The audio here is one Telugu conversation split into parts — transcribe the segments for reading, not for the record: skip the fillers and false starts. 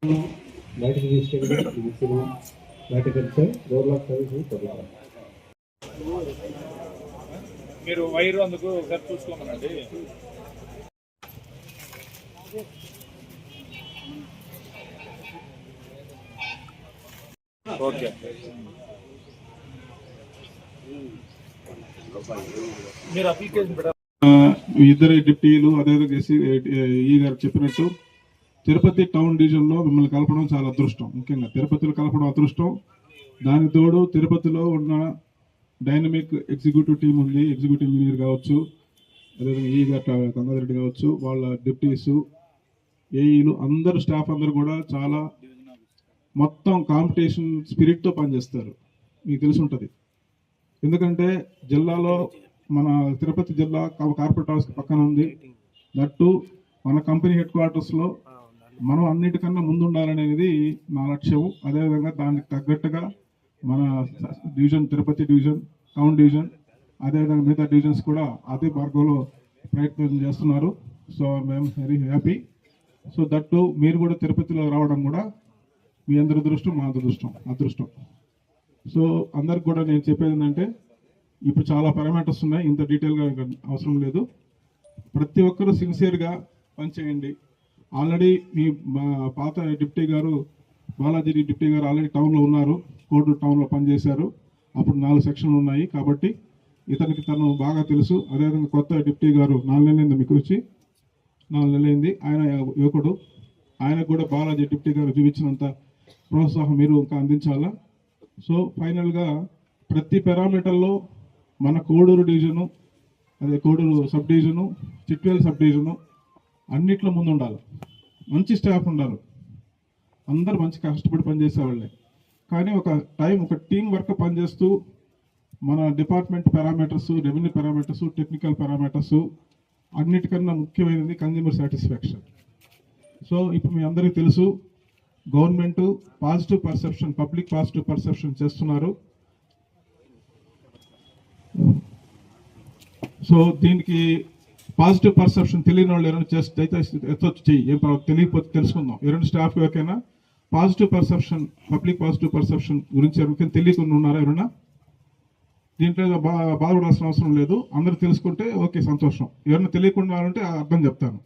బయటకు తీసుకెళ్ళి బయటకు వెళ్తే రోడ్ లాక్ సర్వీస్ జరుగుతుంది. మీరు వైరు అందుకు ఒకసారి చూసుకోమనండి. ఓకే, మీరు అప్లికేషన్ పెట్టాలి. ఇద్దరు డిప్టీలు అదేవిధంగా ఈ గారు చెప్పినట్టు తిరుపతి టౌన్ డివిజన్లో మిమ్మల్ని కలపడం చాలా అదృష్టం. ముఖ్యంగా తిరుపతిలో కలపడం అదృష్టం. దానికి తోడు తిరుపతిలో ఉన్న డైనమిక్ ఎగ్జిక్యూటివ్ టీం ఉంది. ఎగ్జిక్యూటివ్ ఇంజనీర్ కావచ్చు, అదేవిధంగా ఈ గారు గంగాధరెడ్డి కావచ్చు, వాళ్ళ డిప్టీస్, ఏఈలు అందరు స్టాఫ్ అందరు కూడా చాలా మొత్తం కాంపిటీషన్ స్పిరిట్తో పనిచేస్తారు. మీకు తెలిసి ఉంటుంది. ఎందుకంటే జిల్లాలో మన తిరుపతి జిల్లా కార్పొరేట్ హౌస్ పక్కన ఉంది. దట్టు మన కంపెనీ హెడ్ క్వార్టర్స్లో మనం అన్నిటికన్నా ముందుండాలనేది నా లక్ష్యం. అదేవిధంగా దానికి తగ్గట్టుగా మన division, Tirupati division, town division, అదేవిధంగా మిగతా డివిజన్స్ కూడా అదే మార్గంలో ప్రయత్నం చేస్తున్నారు. సో మేము వెరీ హ్యాపీ. సో దట్టు మీరు కూడా తిరుపతిలో రావడం కూడా మీ అందరి అదృష్టం, మా అదృష్టం. సో అందరికి కూడా నేను చెప్పేది ఏంటంటే, ఇప్పుడు చాలా పారామీటర్స్ ఉన్నాయి, ఇంత డీటెయిల్గా అవసరం లేదు. ప్రతి ఒక్కరూ సిన్సియర్గా పనిచేయండి. ఆల్రెడీ మీ పాత డిప్టీ గారు, బాలాజీ డిప్టీ గారు ఆల్రెడీ టౌన్లో ఉన్నారు, కోడూరు టౌన్లో పనిచేశారు. అప్పుడు 4 సెక్షన్లు ఉన్నాయి కాబట్టి ఇతనికి తను బాగా తెలుసు. అదేవిధంగా కొత్త డిప్టీ గారు 4 నెలలైంది, మీకు వచ్చి 4 నెలలైంది. ఆయన యువకుడు, ఆయనకు కూడా బాలాజీ డిప్టీ గారు చూపించినంత ప్రోత్సాహం మీరు ఇంకా అందించాలా. సో ఫైనల్గా ప్రతి పారామీటర్లో మన కోడూరు డివిజను, అదే Koduru sub division, Chitvel sub division అన్నిట్లో ముందు ఉండాలి. మంచి స్టాఫ్ ఉండాలి, అందరూ మంచి కష్టపడి పనిచేసేవాళ్ళే. కానీ ఒక టీం వర్క్ పనిచేస్తూ మన department parameters, revenue parameters, technical parameters, అన్నిటికన్నా ముఖ్యమైనది కన్జ్యూమర్ సాటిస్ఫాక్షన్. సో ఇప్పుడు మీ అందరికీ తెలుసు, government positive perception, public positive perception చేస్తున్నారు. సో దీనికి పాజిటివ్ పర్సెప్షన్ తెలియని వాళ్ళు ఎవరైనా చేస్తే ఎత్తొచ్చు చెయ్యి, ఏం తెలియకపోతే తెలుసుకుందాం. ఎవరైనా స్టాఫ్ ఎవరికైనా positive perception, public positive perception గురించి ఎవరికైనా తెలియకుండా ఉన్నారా? ఎవరైనా దీంట్లో బాధపడాల్సిన అవసరం లేదు. అందరూ తెలుసుకుంటే ఓకే, సంతోషం. ఎవరైనా తెలియకుండా ఉంటే అర్థం చెప్తాను.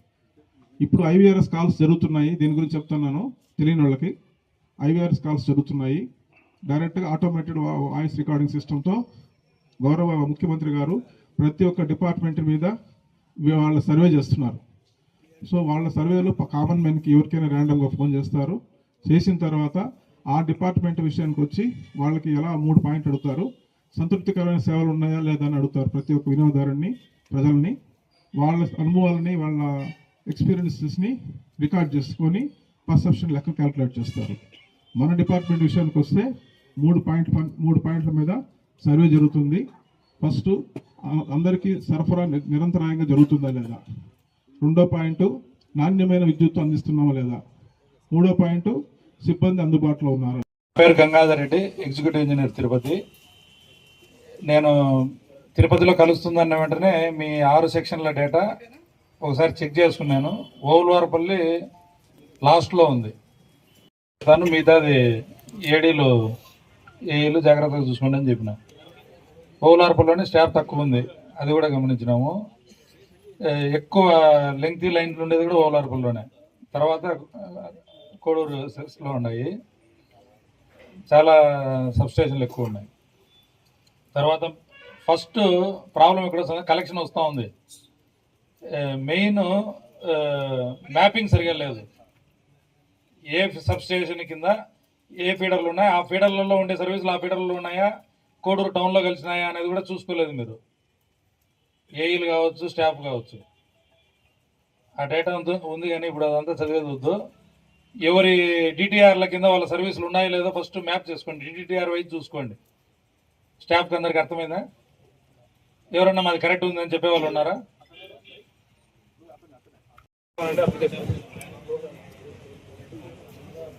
ఇప్పుడు IVRS కాల్స్ జరుగుతున్నాయి, దీని గురించి చెప్తున్నాను తెలియని వాళ్ళకి. IVRS కాల్స్ జరుగుతున్నాయి, డైరెక్ట్గా ఆటోమేటెడ్ వాయిస్ రికార్డింగ్ సిస్టంతో గౌరవ ముఖ్యమంత్రి గారు ప్రతి ఒక్క డిపార్ట్మెంట్ మీద వాళ్ళ సర్వే చేస్తున్నారు. సో వాళ్ళ సర్వేలో కామన్ మ్యాన్కి ఎవరికైనా ర్యాండమ్గా ఫోన్ చేస్తారు. చేసిన తర్వాత ఆ డిపార్ట్మెంట్ విషయానికి వచ్చి వాళ్ళకి ఎలా 3 పాయింట్లు అడుగుతారు. సంతృప్తికరమైన సేవలు ఉన్నాయా లేదా అని అడుగుతారు ప్రతి ఒక్క వినియోగదారుని, ప్రజల్ని. వాళ్ళ అనుభవాలని, వాళ్ళ ఎక్స్పీరియన్సెస్ని రికార్డ్ చేసుకొని పర్సెప్షన్ లెక్క క్యాల్కులేట్ చేస్తారు. మన డిపార్ట్మెంట్ విషయానికి వస్తే 3 పాయింట్ల మీద సర్వే జరుగుతుంది. ఫస్ట్, అందరికీ సరఫరా నిరంతరాయంగా జరుగుతుందా లేదా. 2వ పాయింట్, నాణ్యమైన విద్యుత్ అందిస్తున్నామా లేదా. 3వ పాయింట్, సిబ్బంది అందుబాటులో ఉన్నారు. పేరు గంగాధరెడ్డి, ఎగ్జిక్యూటివ్ ఇంజనీర్ తిరుపతి. నేను తిరుపతిలో కలుస్తుందన్న వెంటనే మీ 6 సెక్షన్ల డేటా ఒకసారి చెక్ చేసుకున్నాను. ఓవులవారపల్లి లాస్ట్లో ఉంది. తను మిగతాది ఏఈలు జాగ్రత్తగా చూసుకోండి అని చెప్పిన. ఓవులవారపల్లిలోనే స్టాఫ్ తక్కువ ఉంది, అది కూడా గమనించినాము. ఎక్కువ లెంగ్తీ లైన్లు ఉండేది కూడా ఓవులవారపల్లిలోనే. తర్వాత కోడూరు సెల్స్లో ఉన్నాయి, చాలా సబ్స్టేషన్లు ఎక్కువ ఉన్నాయి. తర్వాత ఫస్ట్ ప్రాబ్లం ఎక్కడ వస్తుంది, కలెక్షన్ వస్తూ ఉంది. మెయిన్ మ్యాపింగ్ సరిగా లేదు. ఏ సబ్స్టేషన్ కింద ఏ ఫీడర్లు ఉన్నాయి, ఆ ఫీడర్లలో ఉండే సర్వీసులు ఆ ఫీడర్లో ఉన్నాయా, కోడూరు టౌన్లో కలిసినాయా అనేది కూడా చూసుకోలేదు మీరు. ఏఈలు కావచ్చు, స్టాఫ్ కావచ్చు. ఆ డేటా ఉంది కానీ ఇప్పుడు అదంతా చదివేది వద్దు. ఎవరి డిటిఆర్ల కింద వాళ్ళ సర్వీసులు ఉన్నాయో లేదో ఫస్ట్ మ్యాప్ చేసుకోండి, డిటిఆర్ వైజ్ చూసుకోండి. స్టాఫ్కి అందరికి అర్థమైందా? ఎవరన్నా మాది కరెక్ట్ ఉందని చెప్పేవాళ్ళు ఉన్నారా?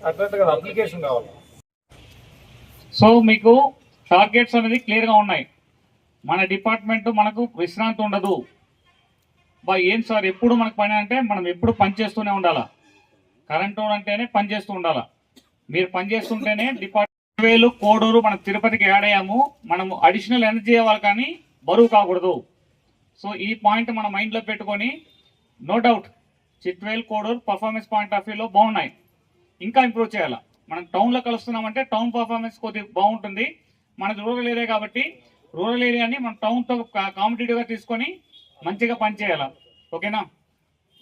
అట్లా కదా, అప్లికేషన్ కావాలి. సో మీకు టార్గెట్స్ అనేది క్లియర్గా ఉన్నాయి. మన డిపార్ట్మెంట్ మనకు విశ్రాంతి ఉండదు. ఏం సార్ ఎప్పుడు మనకు పని అంటే మనం ఎప్పుడు పని చేస్తూనే ఉండాలా. కరెంట్ అంటేనే పనిచేస్తూ ఉండాలా. మీరు పనిచేస్తుంటేనే డిపార్ట్మెంట్ కోడూరు మన తిరుపతికి యాడ్ అయ్యాము. మనము అడిషనల్ ఎనర్జీ ఇవ్వాలి కానీ బరువు కాకూడదు. సో ఈ పాయింట్ మన మైండ్లో పెట్టుకొని no doubt Chitvel Koduru performance point of వ్యూలో బాగున్నాయి. ఇంకా ఇంప్రూవ్ చేయాలి. మనం టౌన్లో కలుస్తున్నామంటే టౌన్ పర్ఫార్మెన్స్ కొద్దిగా బాగుంటుంది. మనది రూరల్ ఏరియా కాబట్టి రూరల్ ఏరియాని మనం టౌన్తో కాంపిటేటివ్గా తీసుకొని మంచిగా పనిచేయాలి. ఓకేనా?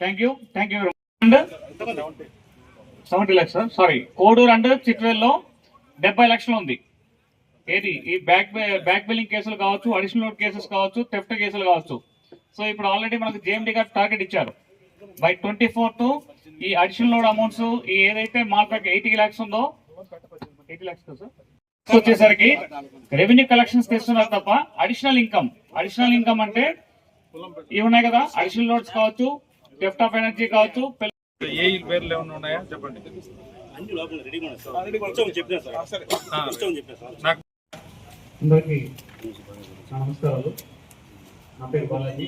Thank you very much. 70 lakhs sorry, Koduru and చిట్వేల్లో 70 లక్షలు ఉంది. ఏది ఈ బ్యాక్ బిల్లింగ్ కేసులు కావచ్చు, అడిషనల్ లోడ్ కేసెస్ కావచ్చు, థెఫ్ట్ కేసులు కావచ్చు. సో ఇప్పుడు ఆల్రెడీ మనకు జేఎండీ గారు టార్గెట్ ఇచ్చారు. బై 24 ఈ అడిషనల్ లోడ్ అమౌంట్స్ ఈ ఏదైతే మార్కెట్ 80 lakhs ఉందో 80 lakhs సార్ వచ్చేసరికి రెవెన్యూ కలెక్షన్స్ తెస్తున్నారు తప్ప అడిషనల్ ఇన్కమ్ అంటే ఇవి ఉన్నాయి కదా, అడిషనల్ లోడ్స్ కావచ్చు, థెఫ్ట్ ఆఫ్ ఎనర్జీ కావచ్చు. ఏ పేర్లు ఏమైనా ఉన్నాయా చెప్పండి. అందరికీ నమస్కారాలు. నా పేరు బాలాజీ.